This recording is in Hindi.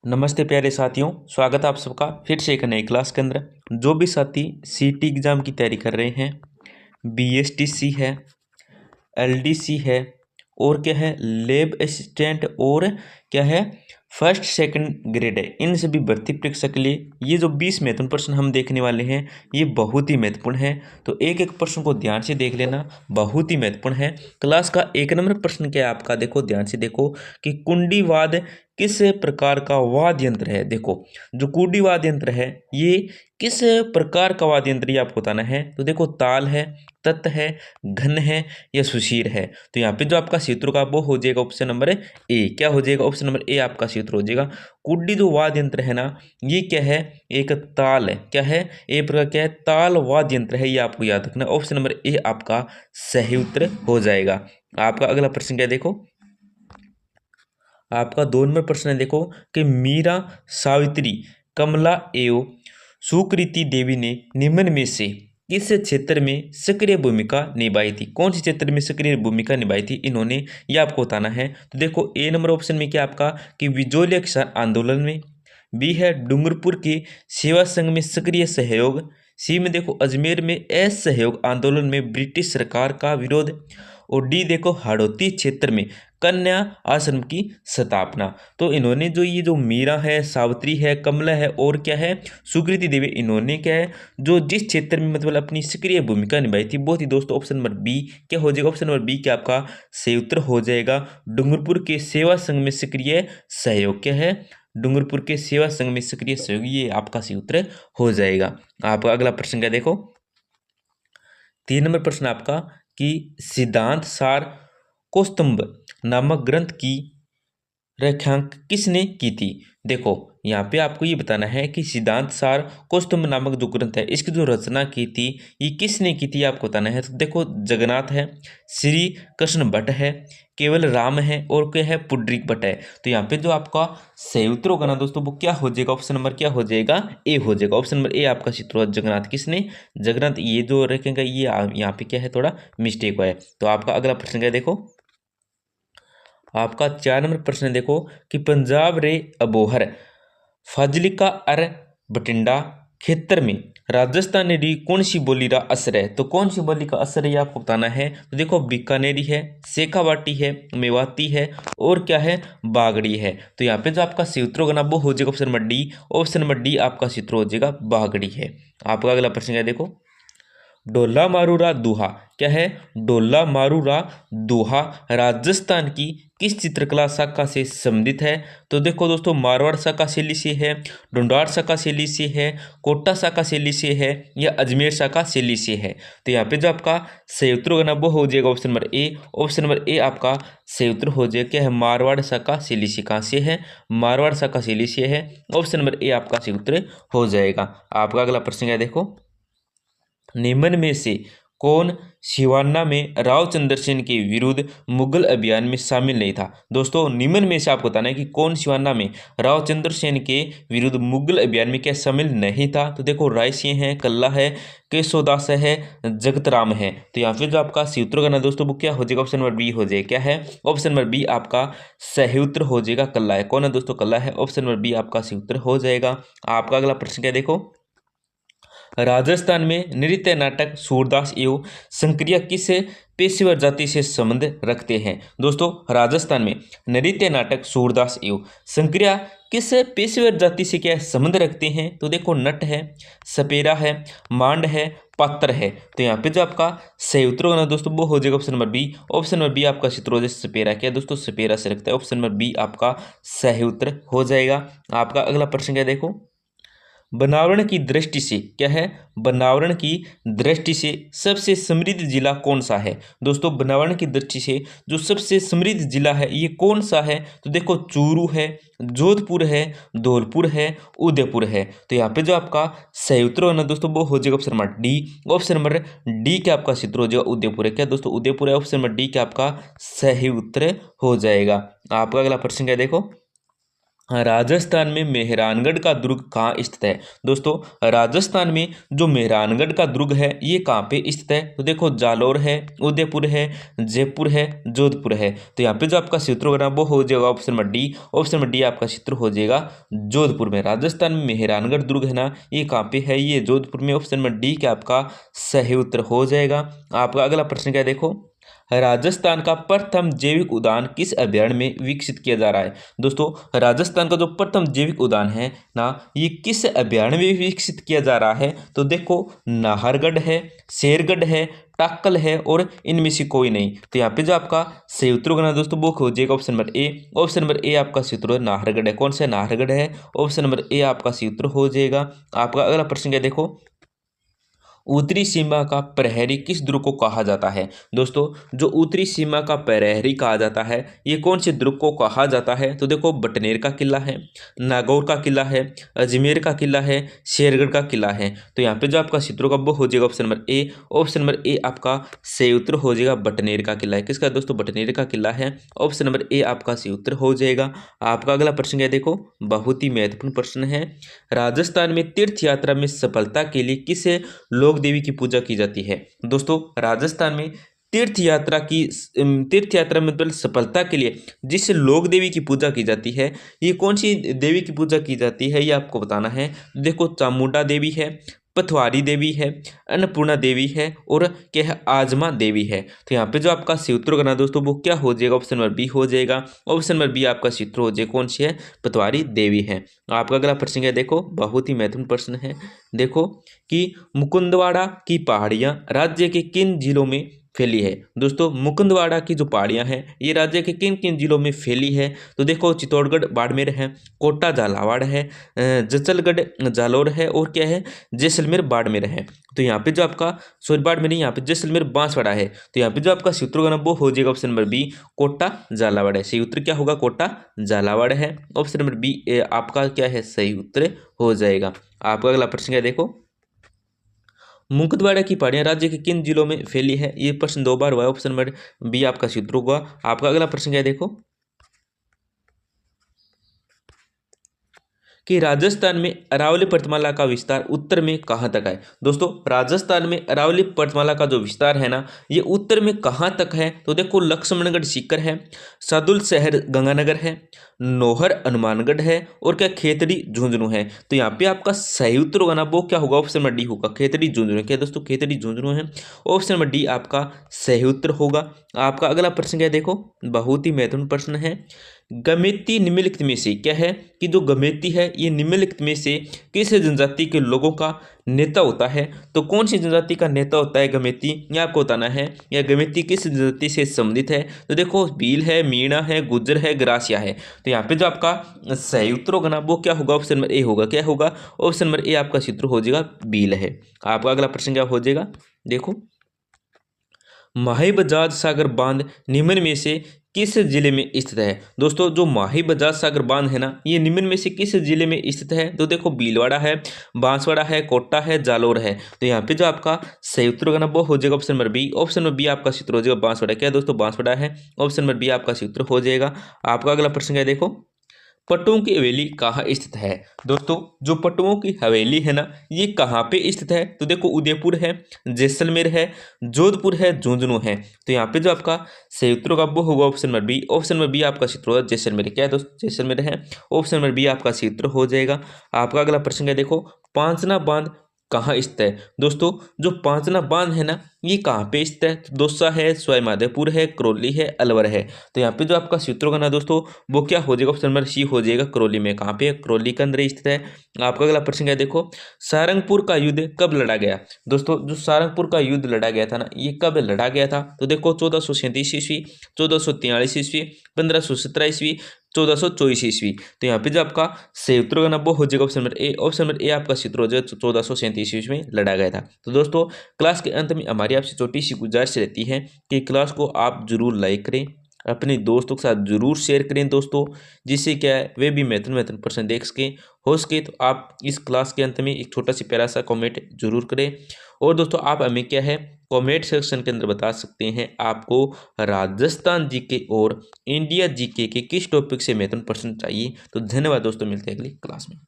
नमस्ते प्यारे साथियों, स्वागत है आप सबका फिर से एक नई क्लास के अंदर। जो भी साथी सीटी एग्ज़ाम की तैयारी कर रहे हैं, बीएसटीसी है, एलडीसी है और क्या है लैब असिस्टेंट और क्या है फर्स्ट सेकंड ग्रेड है, इन सभी भर्ती परीक्षा के लिए ये जो 20 महत्वपूर्ण प्रश्न हम देखने वाले हैं ये बहुत ही महत्वपूर्ण है। तो एक एक प्रश्न को ध्यान से देख लेना, बहुत ही महत्वपूर्ण है। क्लास का 1 नंबर प्रश्न क्या है आपका, देखो ध्यान से देखो कि कुंडीवाद किस प्रकार का वाद्य यंत्र है। देखो जो कुंडी वाद्य यंत्र है ये किस प्रकार का वाद्य यंत्र ये आपको बताना है। तो देखो ताल है, तत् है, घन है या सुशीर है। तो यहाँ पे जो आपका सूत्र होगा वो हो जाएगा ऑप्शन नंबर ए। क्या हो जाएगा? ऑप्शन नंबर ए आपका सूत्र हो जाएगा। कुंडी जो वाद्य यंत्र है ना ये क्या है? एक ताल है। क्या है? ए प्रकार क्या है? ताल वाद्य यंत्र है, ये आपको याद रखना। ऑप्शन नंबर ए आपका सही उत्तर हो जाएगा। आपका अगला प्रश्न क्या है? देखो आपका 2 नंबर प्रश्न है, देखो कि मीरा, सावित्री, कमला एवं सुकृति देवी ने निम्न में से किस क्षेत्र में सक्रिय भूमिका निभाई थी। कौन से क्षेत्र में सक्रिय भूमिका निभाई थी इन्होंने, ये आपको बताना है। तो देखो ए नंबर ऑप्शन में क्या आपका कि विजोलिया किसान आंदोलन में, बी है डूंगरपुर के सेवा संघ में सक्रिय सहयोग, सी में देखो अजमेर में असहयोग आंदोलन में ब्रिटिश सरकार का विरोध, और डी देखो हाड़ौती क्षेत्र में कन्या आश्रम की स्थापना। तो इन्होंने जो ये जो मीरा है, सावित्री है, कमला है और क्या है सुकृति देवी, इन्होंने क्या है जो जिस क्षेत्र में मतलब अपनी सक्रिय भूमिका निभाई थी बहुत ही दोस्तों ऑप्शन नंबर बी क्या हो जाएगा। ऑप्शन नंबर बी क्या आपका सही उत्तर हो जाएगा। डूंगरपुर के सेवा संघ में सक्रिय सहयोग। क्या है? डूंगरपुर के सेवा संघ में सक्रिय सहयोग, ये आपका सही उत्तर हो जाएगा। आपका अगला प्रश्न क्या देखो 3 नंबर प्रश्न आपका कि सिद्धांत सार कौस्तुभ नामक ग्रंथ की रचना किसने की थी। देखो यहाँ पे आपको ये बताना है कि सिद्धांत सार कौस्तुभ नामक जो ग्रंथ है इसकी जो रचना की थी ये किसने की थी आपको बताना है। तो देखो जगन्नाथ है, श्री कृष्ण भट्ट है, केवल राम है और क्या है पुंडरीक भट्ट है। तो यहाँ पे जो आपका सही उत्तर होगा ना दोस्तों वो क्या हो जाएगा? ऑप्शन नंबर क्या हो जाएगा? ए हो जाएगा। ऑप्शन नंबर ए आपका सूत्र होगा जगन्नाथ। किसने? जगन्नाथ। ये जो रखेगा ये यहाँ पे क्या है थोड़ा मिस्टेक हुआ है। तो आपका अगला प्रश्न क्या है देखो आपका 4 नंबर प्रश्न है, देखो कि पंजाब रे अबोहर फाजिलिका अर बठिंडा क्षेत्र में राजस्थानी री कौन सी बोली का असर है। तो कौन सी बोली का असर है ये आपको बताना है। तो देखो बीकानेरी है, शेखावाटी है, मेवाती है और क्या है बागड़ी है। तो यहाँ पे जो आपका सूत्र होगा ना वो हो जाएगा option number D. Option number D आपका सूत्र हो जाएगा बागड़ी है। आपका अगला प्रश्न क्या है देखो डोला मारूरा दुहा। क्या है? डोला मारूरा दुहा राजस्थान की किस चित्रकला शाखा से संबंधित है। तो देखो दोस्तों मारवाड़ शाखा शैली से है, ढूंढाड़ शाखा शैली से है, कोटा शाखा शैली से है या अजमेर शाखा शैली से है। तो यहाँ पे जो आपका सही उत्तर होगा ना वो हो जाएगा option number A. Option number A आपका सही उत्तर हो जाएगा। क्या है? मारवाड़ शाखा शैली से। कहाँ से है? मारवाड़ शाखा शैली से है। ऑप्शन नंबर ए आपका सही उत्तर हो जाएगा। आपका अगला प्रश्न क्या है देखो निम्न में से कौन सिवाना में राव चंद्र सेन के विरुद्ध मुगल अभियान में शामिल नहीं था। दोस्तों निम्न में से आपको बताना है कि कौन सिवाना में राव चंद्र सेन के विरुद्ध मुगल अभियान में क्या शामिल नहीं था। तो देखो रायसिंह है, कल्ला है, केशोदास है, जगतराम है। तो यहाँ पे जो आपका सही उत्तर होगा ना दोस्तों वो क्या हो जाएगा? ऑप्शन नंबर बी हो जाएगा। क्या है? ऑप्शन नंबर बी आपका सही उत्तर हो जाएगा। कल्ला है। कौन है दोस्तों? कल्ला है। ऑप्शन नंबर बी आपका सही उत्तर हो जाएगा। आपका अगला प्रश्न क्या देखो राजस्थान में नृत्य नाटक सूरदास एवं शंकरिया किस पेशेवर जाति से संबंध रखते हैं। दोस्तों राजस्थान में नृत्य नाटक सूरदास एवं शंकरिया किस पेशेवर जाति से क्या संबंध रखते हैं। तो देखो नट है, सपेरा है, मांड है, पात्र है। तो यहाँ पे जो आपका सही उत्तर होगा ना दोस्तों वो हो जाएगा option number B. Option number B आपका सूत्र हो जाएगा सपेरा। क्या दोस्तों? सपेरा से रखता है। ऑप्शन नंबर बी आपका सही उत्तर हो जाएगा। आपका अगला प्रश्न क्या देखो बनावरण की दृष्टि से। क्या है? बनावरण की दृष्टि से सबसे समृद्ध जिला कौन सा है। दोस्तों बनावरण की दृष्टि से जो सबसे समृद्ध जिला है ये कौन सा है। तो देखो चूरू है, जोधपुर है, धौलपुर है, उदयपुर है। तो यहाँ पे जो आपका सही उत्तर है ना दोस्तों वो हो जाएगा option number D. Option number D क्या आपका सूत्र हो जाएगा उदयपुर है। क्या दोस्तों? उदयपुर है। ऑप्शन नंबर डी क्या आपका सही उत्तर हो जाएगा। आपका अगला प्रश्न क्या देखो राजस्थान में मेहरानगढ़ का दुर्ग कहाँ स्थित है? दोस्तों, राजस्थान में जो मेहरानगढ़ का दुर्ग है ये कहाँ पे स्थित है? तो देखो, जालोर है, उदयपुर है, जयपुर है, जोधपुर है। तो यहाँ पे जो आपका क्षेत्र होगा वो हो जाएगा option number D. Option number D आपका क्षेत्र हो जाएगा जोधपुर में। राजस्थान में मेहरानगढ़ दुर्ग है ना, ये कहाँ पे है? ये जोधपुर में। ऑप्शन नंबर डी क्या आपका सही उत्तर हो जाएगा। आपका अगला प्रश्न क्या है, देखो, राजस्थान का प्रथम जैविक उद्यान किस अभयारण्य में विकसित किया जा रहा है? दोस्तों, राजस्थान का जो प्रथम जैविक उद्यान है ना, ये किस अभयारण्य में विकसित किया जा रहा है? तो देखो, नाहरगढ़ है, शेरगढ़ है, टाक्कल है और इनमें से कोई नहीं। तो यहाँ पे जो आपका सही उत्तर होगा ना दोस्तों, वो हो जाएगा option number A. Option number A आपका सही उत्तर नाहरगढ़ है। कौन सा नाहरगढ़ है? ऑप्शन नंबर ए आपका सही उत्तर हो जाएगा। आपका अगला प्रश्न क्या, देखो, उत्तरी सीमा का प्रहरी किस दुर्ग को कहा जाता है? दोस्तों, जो उत्तरी सीमा का प्रहरी कहा जाता है ये कौन से दुर्ग को कहा जाता है? तो देखो, बटनेर का किला है, नागौर का किला है, अजमेर का किला है, शेरगढ़ का किला है। तो यहाँ पे जो आपका क्षेत्रों का वो हो जाएगा option number A. Option number A आपका सही उत्तर हो जाएगा बटनेर का किला है। किसका दोस्तों? बटनेर का किला है। ऑप्शन नंबर ए आपका सही उत्तर हो जाएगा। आपका अगला प्रश्न क्या है, देखो, बहुत ही महत्वपूर्ण प्रश्न है। राजस्थान में तीर्थ यात्रा में सफलता के लिए किस लोक देवी की पूजा की जाती है? दोस्तों, राजस्थान में तीर्थ यात्रा में मतलब सफलता के लिए जिस लोक देवी की पूजा की जाती है, ये कौन सी देवी की पूजा की जाती है ये आपको बताना है। देखो, चामुंडा देवी है, पथवारी देवी है, अन्नपूर्णा देवी है और क्या है, आजमा देवी है। तो यहाँ पे जो आपका सही उत्तर करना दोस्तों वो क्या हो जाएगा? ऑप्शन नंबर बी हो जाएगा। ऑप्शन नंबर बी आपका सही उत्तर हो जाएगा। कौन सी है? पथवारी देवी है। आपका अगला प्रश्न है, देखो, बहुत ही महत्वपूर्ण प्रश्न है। देखो कि मुकुंदवाड़ा की पहाड़ियाँ राज्य के किन जिलों में फैली है? दोस्तों, मुकुंदवाड़ा की जो पहाड़ियाँ हैं ये राज्य के किन किन जिलों में फैली है? तो देखो, चित्तौड़गढ़ बाड़मेर है, कोटा झालावाड़ है, जचलगढ़ जालौर है और क्या है, जैसलमेर बाड़मेर है। तो यहाँ पे जो आपका सॉरी बाड़मेर नहीं, यहाँ पे जैसलमेर बांसवाड़ा है। तो यहाँ पे जो आपका सही उत्तर होगा ना वो हो जाएगा option number B, Kota Jhalawar है। सही उत्तर क्या होगा? कोटा झालावाड़ है। ऑप्शन नंबर बी आपका क्या है? सही उत्तर हो जाएगा। आपका अगला प्रश्न क्या है, देखो, मुकुंदवाड़ा की पहाड़ियाँ राज्य के किन जिलों में फैली है? ये प्रश्न 2 बार हुआ है। ऑप्शन नंबर बी आपका सही उत्तर होगा। आपका अगला प्रश्न क्या है, देखो, कि राजस्थान में अरावली पर्वतमाला का विस्तार उत्तर में कहाँ तक है? दोस्तों, राजस्थान में अरावली पर्वतमाला का जो विस्तार है ना, ये उत्तर में कहाँ तक है? तो देखो, लक्ष्मणगढ़ सीकर है, सादुल शहर गंगानगर है, नौहर हनुमानगढ़ है और क्या, खेतड़ी झुंझुनू है। तो यहाँ पे आपका सही उत्तर होगा ना वो क्या होगा? ऑप्शन नंबर डी होगा, खेतड़ी झुंझुनू। क्या दोस्तों? खेतड़ी झुंझुनू है। ऑप्शन नंबर डी आपका सही उत्तर होगा। आपका अगला प्रश्न क्या है, देखो, बहुत ही महत्वपूर्ण प्रश्न है। गमेती निम्नलिखित में से क्या है? कि जो गमेती है ये निम्नलिखित में से किस जनजाति के लोगों का नेता होता है? तो कौन सी जनजाति का नेता होता है गमेती, ये आपको बताना है। या गमेती किस जनजाति से संबंधित है? तो देखो, भील है, मीणा है, गुज्जर है, ग्रासिया है। तो यहाँ पे जो आपका सही उत्तर होगा ना वो क्या होगा? ऑप्शन नंबर ए होगा। क्या होगा? ऑप्शन नंबर ए आपका सूत्र हो जाएगा भील है। आपका अगला प्रश्न क्या हो जाएगा, देखो, माही बजाज सागर बांध निम्न में से किस जिले में स्थित है? दोस्तों, जो माही बजाज सागर बांध है ना, ये निम्न में से किस जिले में स्थित है? तो देखो, भीलवाड़ा है, बांसवाड़ा है, कोटा है, जालोर है। तो यहाँ पे जो आपका सही उत्तर होगा ना वो हो जाएगा option number B. Option number B आपका सूत्र हो जाएगा बांसवाड़ा। क्या है दोस्तों? बांसवाड़ा है। ऑप्शन नंबर बी आपका सूत्र हो जाएगा। आपका अगला प्रश्न क्या है, देखो, पट्टुओं की हवेली कहाँ स्थित है? दोस्तों, जो पट्टुओं की हवेली है ना, ये कहाँ पे स्थित है? तो देखो, उदयपुर है, जैसलमेर है, जोधपुर है, झुंझुनू है। तो यहाँ पे जो आपका सही उत्तर होगा वो होगा option number B. Option number B आपका सूत्र होगा जैसलमेर। क्या है दोस्तों? जैसलमेर है। ऑप्शन नंबर बी आपका सही उत्तर हो जाएगा। आपका अगला प्रश्न है, देखो, पांचना बांध कहाँ स्थित है? दोस्तों, जो पांचना बांध है ना, ये कहाँ पे स्थित है? तो दौसा है, सवाई माधोपुर है, करौली है, अलवर है। तो यहाँ पे जो आपका सूत्र होगा ना दोस्तों वो क्या हो जाएगा? ऑप्शन नंबर सी हो जाएगा, करौली में। कहाँ पे? करौली के अंदर स्थित है। आपका अगला प्रश्न क्या है, देखो, सारंगपुर का युद्ध कब लड़ा गया? दोस्तों, जो सारंगपुर का युद्ध लड़ा गया था ना, ये कब लड़ा गया था? तो देखो, 1437 ईस्वी, 1443 ईस्वी, 1517 ईस्वी, 1424 ईस्वी। तो यहाँ पे जो आपका सही उत्तर होगा ना वो हो जाएगा option number A. Option number A आपका सूत्र हो जाएगा 1437 ईस्वी में लड़ा गया था। तो दोस्तों, क्लास के अंत में हमारी आपसे छोटी सी गुजारिश रहती है कि क्लास को आप जरूर लाइक करें, अपने दोस्तों के साथ जरूर शेयर करें दोस्तों, जिससे क्या है वे भी महत्वपूर्ण प्रश्न देख सकें। हो सके तो आप इस क्लास के अंत में एक छोटा सा प्यारा सा कमेंट जरूर करें। और दोस्तों, आप हमें क्या है कमेंट सेक्शन के अंदर बता सकते हैं आपको राजस्थान जीके और इंडिया जीके के किस टॉपिक से महत्वपूर्ण प्रश्न चाहिए। तो धन्यवाद दोस्तों, मिलते हैं अगली क्लास में।